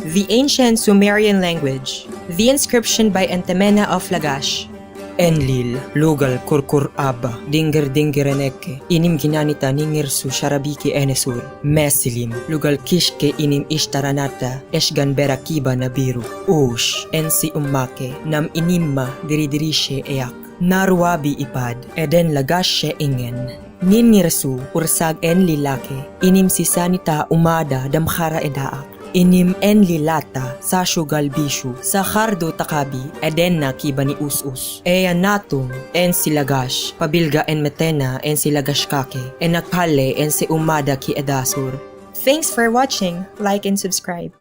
The ancient Sumerian language. The inscription by Entemena of Lagash. Enlil, lugal kurkur aba, dinger dingereneke, inim ginanita ningirsu sharabiki enesur, mesilim, lugal kishke inim ishtaranata, eshgan berakiba na biru, ush, ensi ummake, nam inimma diridirishe eak, naruabi ipad, eden lagashe ingen. Ninirsu, ursag enlilake, inim sisanita umada damkhara edaak. Inim enlilata sa shugal bishu sa khardo takabi eden na kiba ni us-us. Eya natum en si Lagash, pabilga en metena en si Lagash kake, en nakpale en si umada ki edasur. Thanks for watching. Like and subscribe.